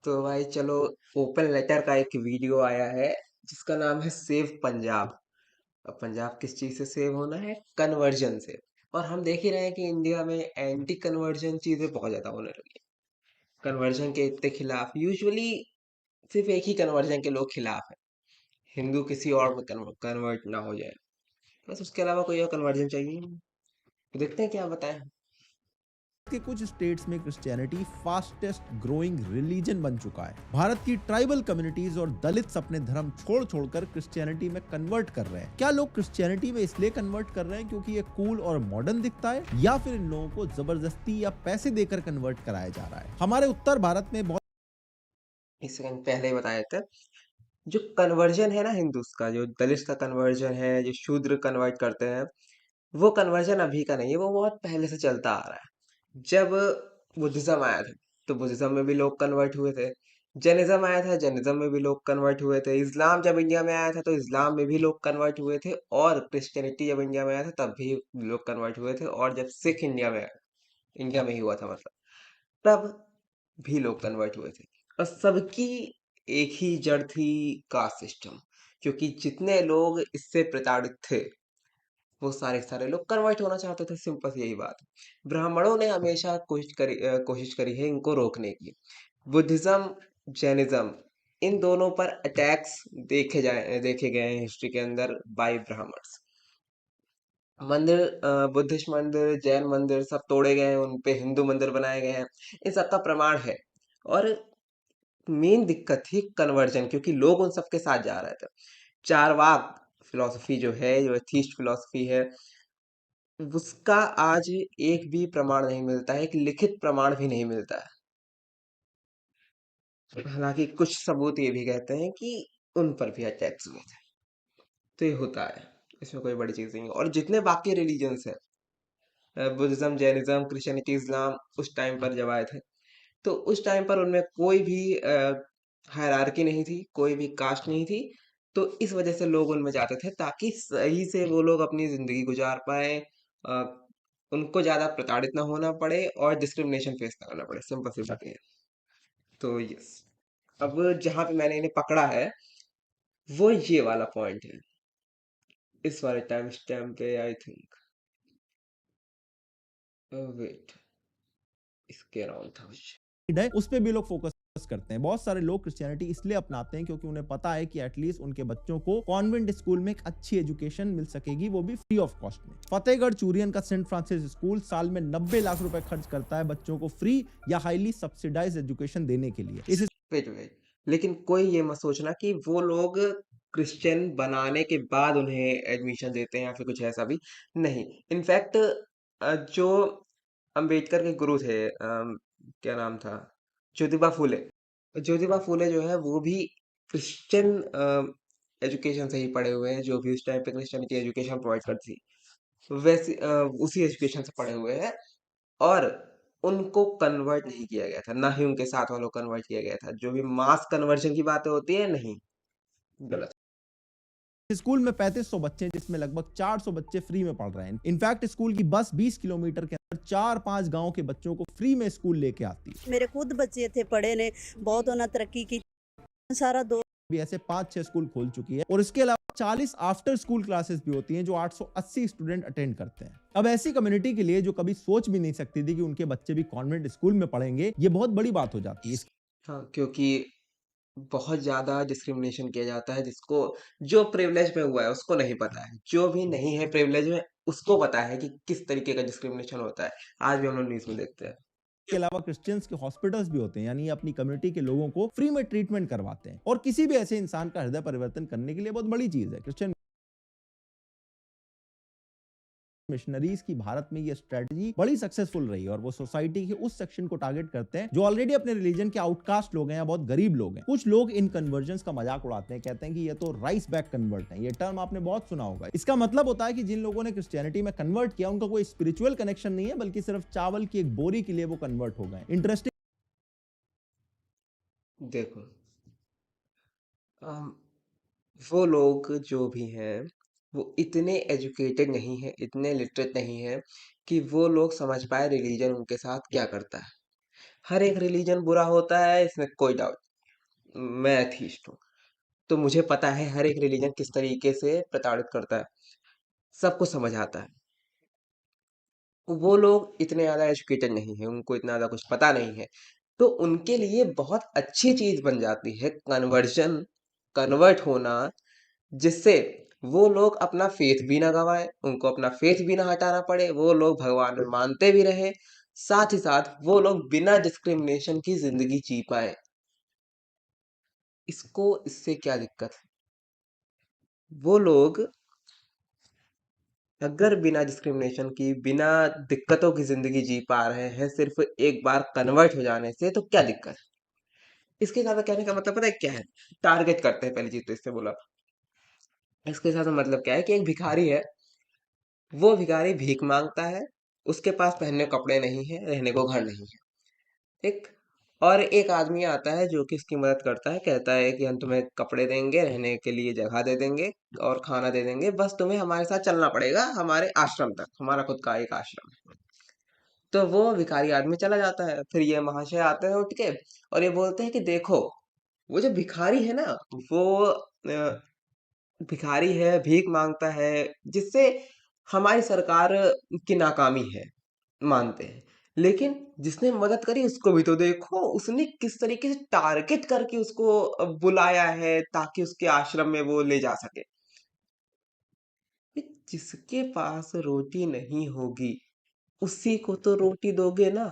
तो भाई चलो, ओपन लेटर का एक वीडियो आया है जिसका नाम है सेव पंजाब। अब पंजाब किस चीज से सेव होना है? कन्वर्जन से। और हम देख ही रहे हैं कि इंडिया में एंटी कन्वर्जन चीजें बहुत ज्यादा होने लगी हैं। कन्वर्जन के इतने खिलाफ यूजुअली सिर्फ एक ही कन्वर्जन के लोग खिलाफ है, हिंदू किसी और में कन्वर्ट ना हो जाए, बस उसके अलावा कोई और कन्वर्जन चाहिए ही नहीं। तो देखते हैं क्या बताएं। के कुछ स्टेट्स में क्रिश्चियनिटी फास्टेस्ट ग्रोइंग रिलीजन बन चुका है। भारत की ट्राइबल कम्युनिटीज और दलित्स अपने धर्म छोड़ छोड़कर क्रिश्चियनिटी में कन्वर्ट कर रहे हैं। क्या लोग क्रिश्चियनिटी में इसलिए कन्वर्ट कर रहे हैं क्योंकि ये कूल और मॉडर्न दिखता है, या फिर इन लोगों को जबरदस्ती या पैसे देकर कन्वर्ट कराया जा रहा है? हमारे उत्तर भारत में बहुत इस सेकंड पहले ही बताया था, जो कन्वर्जन है ना हिंदूज का, जो दलित का कन्वर्जन है, जो शूद्र कन्वर्ट करते हैं, वो कन्वर्जन अभी का नहीं है, वो बहुत पहले से चलता आ रहा है। जब बुद्धिज्म आया था तो बुद्धिज्म में भी लोग कन्वर्ट हुए थे। जैनिज्म आया था, जैनिज्म में भी लोग कन्वर्ट हुए थे। इस्लाम जब इंडिया में आया था तो इस्लाम में भी लोग कन्वर्ट हुए थे। और क्रिश्चियनिटी जब इंडिया में आया था तब भी लोग कन्वर्ट हुए थे। और जब सिख इंडिया में आया, इंडिया में ही हुआ था मतलब, तब भी लोग कन्वर्ट हुए थे। और सबकी एक ही जड़ थी, कास्ट सिस्टम। क्योंकि जितने लोग इससे प्रताड़ित थे वो सारे के सारे लोग कन्वर्ट होना चाहते थे, सिंपल सी यही बात है। ब्राह्मणों ने हमेशा कोशिश करी है इनको रोकने की। बुद्धिज्म, जैनिज्म, इन दोनों पर अटैक्स देखे गए हैं हिस्ट्री के अंदर बाय ब्राह्मण्स। मंदिर, बुद्धिस्ट मंदिर, जैन मंदिर सब तोड़े गए हैं, उन पे हिंदू मंदिर बनाए गए हैं। इन सब का प्रमाण है। और मेन दिक्कत थी कन्वर्जन, क्योंकि लोग उन सबके साथ जा रहे थे। चारवाक फिलॉसफी जो है, जो एथीस्ट फिलॉसफी है, उसका आज एक भी प्रमाण नहीं मिलता है, एक लिखित प्रमाण भी नहीं मिलता है। हालांकि कुछ सबूत ये भी कहते हैं कि उन पर भी अटैक्स हुए थे। तो ये होता है, इसमें कोई बड़ी चीज नहीं है। और जितने बाकी रिलीजन्स है, बुद्धिज्म, जैनिज्म, क्रिश्चियनिटी, इस्लाम, उस टाइम पर जब आए थे तो उस टाइम पर उनमें कोई भी हायरार्की नहीं थी, कोई भी कास्ट नहीं थी। तो इस वजह से लोग उनमें जाते थे ताकि सही से वो लोग अपनी जिंदगी गुजार पाए, अ, उनको ज्यादा प्रताड़ित ना होना पड़े और डिस्क्रिमिनेशन फेस ना करना पड़े, सिंपल सी बात है। तो यस, अब जहां पे मैंने इन्हें पकड़ा है वो ये वाला पॉइंट है, इस वाले टाइम स्टैम्प पे आई थिंक। वेट, इसके अराउंड था कुछ। है, उस पे भी लोग फोकस करते हैं। बहुत सारे लोग क्रिश्चियनिटी इसलिए अपनाते हैं क्योंकि उन्हें पता है कि एटलीस्ट उनके बच्चों को कॉन्वेंट स्कूल में एक अच्छी एजुकेशन मिल सकेगी, वो भी फ्री ऑफ कॉस्ट में। फतेहगढ़ चूरियन का सेंट फ्रांसिस स्कूल साल में 90 लाख रुपए खर्च करता है बच्चों को फ्री या हाईली सब्सिडाइज एजुकेशन देने के लिए। इस वेट, लेकिन कोई ये मत सोचना कि वो लोग क्रिश्चियन बनाने के बाद उन्हें एडमिशन देते हैं या फिर कुछ ऐसा भी नहीं। इनफैक्ट जो अंबेडकर के गुरु थे, क्या नाम था, ज्योतिबा फूले। ज्योतिबा फूले जो है वो भी क्रिश्चियन एजुकेशन से ही पढ़े हुए हैं, जो भी उस टाइम पे क्रिश्चियनिटी एजुकेशन प्रोवाइड करती थी वैसे उसी एजुकेशन से पढ़े हुए हैं। और उनको कन्वर्ट नहीं किया गया था, ना ही उनके साथ वालों को कन्वर्ट किया गया था। जो भी मास कन्वर्जन की बातें होती है, नहीं, गलत। स्कूल में 3500 बच्चे हैं, जिसमें लगभग 400 बच्चे फ्री में पढ़ रहे हैं। इनफैक्ट स्कूल की बस 20 किलोमीटर के अंदर 4-5 गांव के बच्चों को फ्री में स्कूल लेके आती है। मेरे खुद बच्चे थे, पढ़े ने, बहुत उन्होंने तरक्की की। सारा दो भी ऐसे 5-6 स्कूल खोल चुकी है, और इसके अलावा 40 आफ्टर स्कूल क्लासेस भी होती हैं जो 880 स्टूडेंट अटेंड करते हैं। अब ऐसी कम्युनिटी के लिए जो कभी सोच भी नहीं सकती थी कि उनके बच्चे भी कॉन्वेंट स्कूल में पढ़ेंगे, ये बहुत बड़ी बात हो जाती है। हाँ, क्योंकि बहुत ज्यादा डिस्क्रिमिनेशन किया जाता है। जिसको, जो प्रिविलेज में हुआ है उसको नहीं पता है, जो भी नहीं है प्रिविलेज में उसको पता है कि किस तरीके का डिस्क्रिमिनेशन होता है। आज भी हम लोग न्यूज में देखते हैं। के अलावा क्रिश्चियंस के हॉस्पिटल्स भी होते हैं, यानी अपनी कम्युनिटी के लोगों को फ्री में ट्रीटमेंट करवाते हैं, और किसी भी ऐसे इंसान का हृदय परिवर्तन करने के लिए बहुत बड़ी चीज है। क्रिश्चियन मिशनरीज की भारत में ये स्ट्रेटजी बड़ी सक्सेसफुल रही है, और वो सोसाइटी के उस सेक्शन को टारगेट करते हैं जो ऑलरेडी अपने रिलीजन के आउटकास्ट लोग हैं या बहुत गरीब लोग हैं। कुछ लोग इन कन्वर्जन का मजाक उड़ाते हैं, कहते हैं कि ये तो राइस बैक कन्वर्ट है। ये टर्म आपने बहुत सुना होगा। इसका मतलब होता है कि जिन लोगों ने क्रिश्चियनिटी में कन्वर्ट किया उनका कोई स्पिरिचुअल कनेक्शन नहीं है, बल्कि सिर्फ चावल की एक बोरी के लिए वो कन्वर्ट हो गए। इंटरेस्टिंग। देखो, वो लोग जो भी हैं वो इतने एजुकेटेड नहीं है, इतने लिटरेट नहीं है कि वो लोग समझ पाए रिलीजन उनके साथ क्या करता है। हर एक रिलीजन बुरा होता है, इसमें कोई डाउट। मैं एथीस्ट हूँ, तो मुझे पता है हर एक रिलीजन किस तरीके से प्रताड़ित करता है। सबको समझ आता है। वो लोग इतने ज्यादा एजुकेटेड नहीं है, उनको इतना ज्यादा कुछ पता नहीं है, तो उनके लिए बहुत अच्छी चीज बन जाती है कन्वर्जन, कन्वर्ट होना, जिससे वो लोग अपना फेथ भी ना गवाएं, उनको अपना फेथ भी ना हटाना पड़े, वो लोग भगवान में मानते भी रहे, साथ ही साथ वो लोग बिना डिस्क्रिमिनेशन की जिंदगी जी पाए। इसको इससे क्या दिक्कत है? वो लोग अगर बिना डिस्क्रिमिनेशन की, बिना दिक्कतों की जिंदगी जी पा रहे हैं सिर्फ एक बार कन्वर्ट हो जाने से, तो क्या दिक्कत है? इसके साथ कहने का मतलब पता है क्या है? टारगेट करते हैं, पहली चीज तो इससे बोला। इसके साथ मतलब क्या है कि एक भिखारी है, वो भिखारी भीख मांगता है, उसके पास पहनने को कपड़े नहीं है, रहने को घर नहीं है, ठीक। और एक आदमी आता है जो कि इसकी मदद करता है, कहता है कि हम तुम्हें कपड़े देंगे, रहने के लिए जगह दे देंगे और खाना दे देंगे, बस तुम्हें हमारे साथ चलना पड़ेगा हमारे आश्रम तक, हमारा खुद का एक आश्रम है। तो वो भिखारी आदमी चला जाता है, फिर ये महाशय आते हैं उठ के और ये बोलते हैं कि देखो, वो जो भिखारी है ना, वो भिखारी है, भीख मांगता है, जिससे हमारी सरकार की नाकामी है, मानते हैं, लेकिन जिसने मदद करी उसको भी तो देखो, उसने किस तरीके से टारगेट करके उसको बुलाया है ताकि उसके आश्रम में वो ले जा सके। जिसके पास रोटी नहीं होगी उसी को तो रोटी दोगे ना।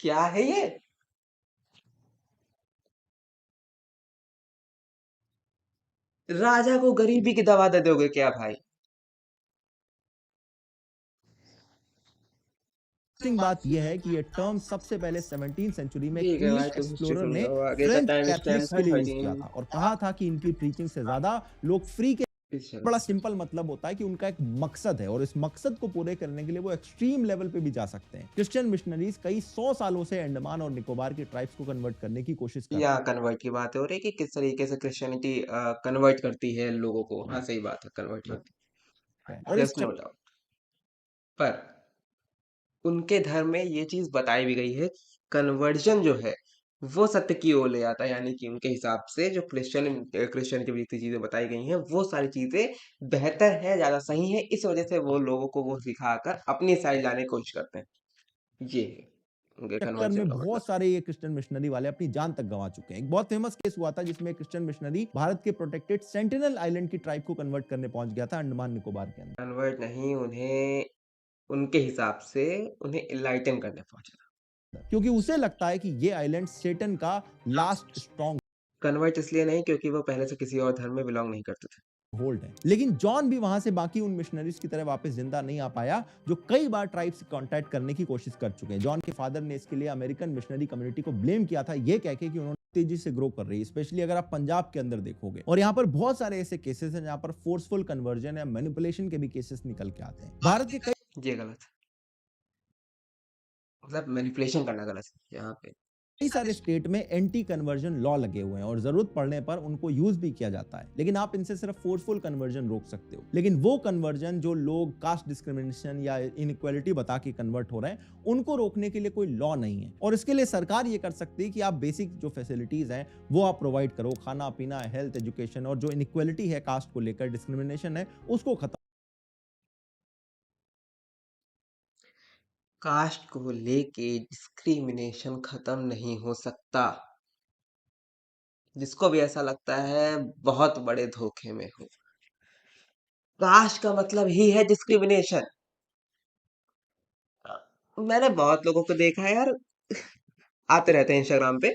क्या है ये? राजा को गरीबी की दवा दे दोगे क्या भाई? इंटरेस्टिंग बात यह है कि यह टर्म सबसे पहले 17वीं सेंचुरी में एक ठीक है भाई, इंग्लिश तुम हिस्ट्री एक्सप्लोरर सुन ने लो, आगे का फ्रेंच टाइम स्टैम्प कैथलिक्स है के लिए यूज किया 13। था और कहा था कि इनकी प्रीचिंग से ज्यादा लोग फ्री के चलो। बड़ा सिंपल मतलब होता है कि उनका एक मकसद है और इस मकसद को पूरे करने के लिए वो एक्सट्रीम लेवल पे भी जा सकते हैं। क्रिश्चियन मिशनरीज कई 100 सालों से अंडमान और निकोबार की ट्राइब्स को कन्वर्ट करने की कोशिश कर यहाँ कन्वर्ट की बात हो रही है कि किस तरीके से क्रिश्चियनिटी कन्वर्ट करती है लोगों को। हाँ सही बात है, कन्वर्ट करती रहे हैं है, और इस there's no doubt। पर उनके धर्म में ये चीज बताई भी गई है, कन्वर्जन जो है वो सत्य की ओर ले जाता है, यानी कि उनके हिसाब से जो क्रिश्चियन की जितनी चीजें बताई गई हैं वो सारी चीजें बेहतर है, ज्यादा सही है, इस वजह से वो लोगों को वो सिखाकर अपनी साइड लाने की कोशिश करते हैं। ये है उनके चक्कर कन्वर्जन में का मतलब। बहुत सारे ये क्रिश्चियन मिशनरी वाले अपनी जान तक गंवा चुके हैं। एक बहुत फेमस केस हुआ था जिसमें क्रिश्चियन मिशनरी भारत के प्रोटेक्टेड सेंटिनल आइलैंड की ट्राइब को कन्वर्ट करने पहुंच गया था अंडमान निकोबार के अंदर, कन्वर्ट नहीं, उन्हें उनके हिसाब से उन्हें इनलाइटन करने पहुंचा। क्योंकि उसे लगता है कि ये आइलैंड सेटन का लास्ट स्ट्रॉन्ग कन्वर्ट इसलिए नहीं क्योंकि वो पहले से किसी और धर्म में बिलोंग नहीं करते थे। होल्ड है। लेकिन जॉन भी वहां से बाकी उन मिशनरीज की तरह वापस जिंदा नहीं आ पाया जो कई बार ट्राइब से कांटेक्ट करने की कोशिश कर चुके हैं। जॉन के फादर ने इसके लिए अमेरिकन मिशनरी कम्युनिटी को ब्लेम किया था, ये कह के कि उन्होंने तेजी से ग्रो कर रही है, स्पेशली अगर आप पंजाब के अंदर देखोगे। और यहाँ पर बहुत सारे ऐसे केसेस हैं जहां पर फोर्सफुल कन्वर्जन या मैनिपुलेशन के भी केसेस निकल के आते हैं। भारत के ये गलत है, मतलब मैनिपुलेशन करना गलत है यहाँ पे। कई सारे स्टेट में एंटी कन्वर्जन लॉ लगे हुए हैं और जरूरत पड़ने पर उनको यूज भी किया जाता है, लेकिन आप इनसे सिर्फ फोर्सफुल कन्वर्जन रोक सकते हो। लेकिन वो कन्वर्जन जो लोग कास्ट डिस्क्रिमिनेशन या इनइक्वालिटी बता के कन्वर्ट हो रहे हैं, उनको रोकने के लिए कोई लॉ नहीं है। और इसके लिए सरकार ये कर सकती है कि आप बेसिक जो फैसिलिटीज हैं वो आप प्रोवाइड करो, खाना पीना, हेल्थ, एजुकेशन, और जो इनइक्वालिटी है कास्ट को लेकर, डिस्क्रिमिनेशन है, उसको खत्म। कास्ट को लेके डिस्क्रिमिनेशन खत्म नहीं हो सकता। जिसको भी ऐसा लगता है बहुत बड़े धोखे में हो। कास्ट का मतलब ही है डिस्क्रिमिनेशन। मैंने बहुत लोगों को देखा है यार, आते रहते हैं इंस्टाग्राम पे,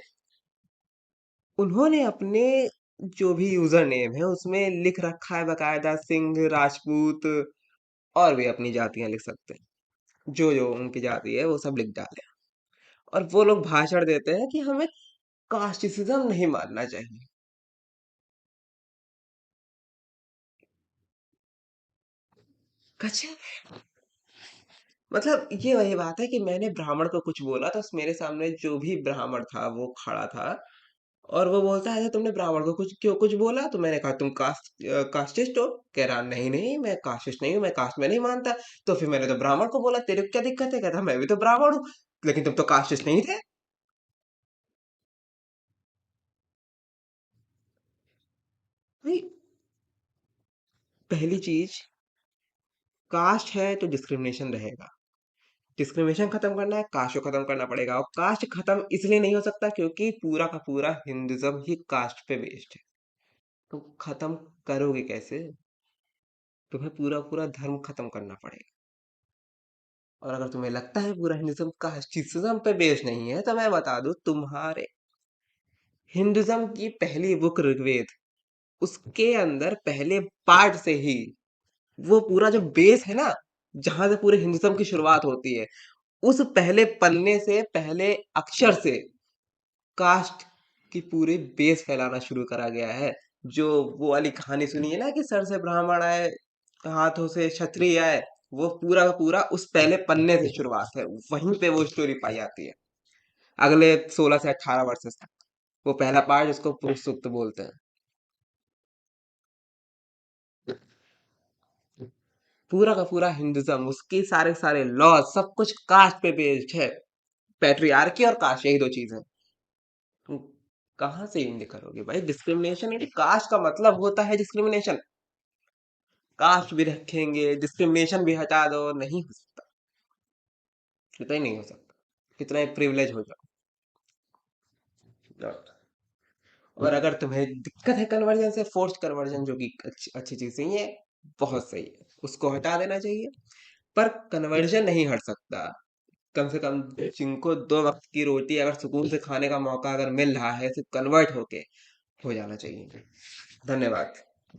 उन्होंने अपने जो भी यूजर नेम है उसमें लिख रखा है बकायदा सिंह, राजपूत, और भी अपनी जातियां लिख सकते हैं, जो जो उनकी जाति है वो सब लिख डाले। और वो लोग भाषण देते हैं कि हमें कास्टिसिज्म नहीं मानना चाहिए। गजब। मतलब ये वही बात है कि मैंने ब्राह्मण को कुछ बोला तो मेरे सामने जो भी ब्राह्मण था वो खड़ा था, और वो बोलता है तुमने ब्राह्मण को कुछ क्यों कुछ बोला, तो मैंने कहा तुम कास्टिस्ट हो। कह रहा नहीं नहीं, मैं कास्टिस्ट नहीं हूँ, मैं कास्ट में नहीं मानता। तो फिर मैंने तो ब्राह्मण को बोला तेरे को क्या दिक्कत है, कहता मैं भी तो ब्राह्मण हूँ, लेकिन तुम तो कास्टिस्ट नहीं थे। भाई, पहली चीज, कास्ट है तो डिस्क्रिमिनेशन रहेगा। डिस्क्रिमिनेशन खत्म करना है, कास्ट को खत्म करना पड़ेगा। और कास्ट खत्म इसलिए नहीं हो सकता क्योंकि पूरा का पूरा हिंदुज्म ही कास्ट पे बेस्ड है। तो खत्म करोगे कैसे? तुम्हें पूरा पूरा धर्म खत्म करना पड़ेगा। और अगर तुम्हें लगता है पूरा हिंदुज्म कास्टिज्म पे बेस्ड नहीं है, तो मैं बता दूं, तुम्हारे हिंदुज्म की पहली बुक ऋग्वेद, उसके अंदर पहले पार्ट से ही वो पूरा जो बेस है ना, जहां से पूरे हिंदुज्म की शुरुआत होती है, उस पहले पन्ने से, पहले अक्षर से कास्ट की पूरी बेस फैलाना शुरू करा गया है। जो वो वाली कहानी सुनी है ना कि सर से ब्राह्मण आए, हाथों से क्षत्रिय आए, वो पूरा का पूरा उस पहले पन्ने से शुरुआत है, वहीं पे वो स्टोरी पाई जाती है। अगले 16 से 18 वर्सेस तक वो पहला पार्ट, जिसको पुरुष सूक्त बोलते हैं। पूरा का पूरा हिंदुज्म, उसके सारे सारे लॉ, सब कुछ कास्ट पे बेस्ड है। पैट्रियार्की और कास्ट, यही दो चीज है। तुम कहाँ से इंड करोगे भाई? डिस्क्रिमिनेशन, यदि कास्ट का मतलब होता है डिस्क्रिमिनेशन, कास्ट भी रखेंगे, डिस्क्रिमिनेशन भी हटा दो, नहीं हो सकता। कितना ही नहीं हो सकता, कितना ही प्रिविलेज हो जाओ। और अगर तुम्हें दिक्कत है कन्वर्जन से, फोर्स्ड कन्वर्जन, जो कि अच्छी अच्छी चीज नहीं है, बहुत सही है, उसको हटा देना चाहिए। पर कन्वर्जन नहीं हट सकता। कम से कम जिनको 2 वक्त की रोटी अगर सुकून से खाने का मौका अगर मिल रहा है, सिर्फ कन्वर्ट होके हो जाना चाहिए। धन्यवाद।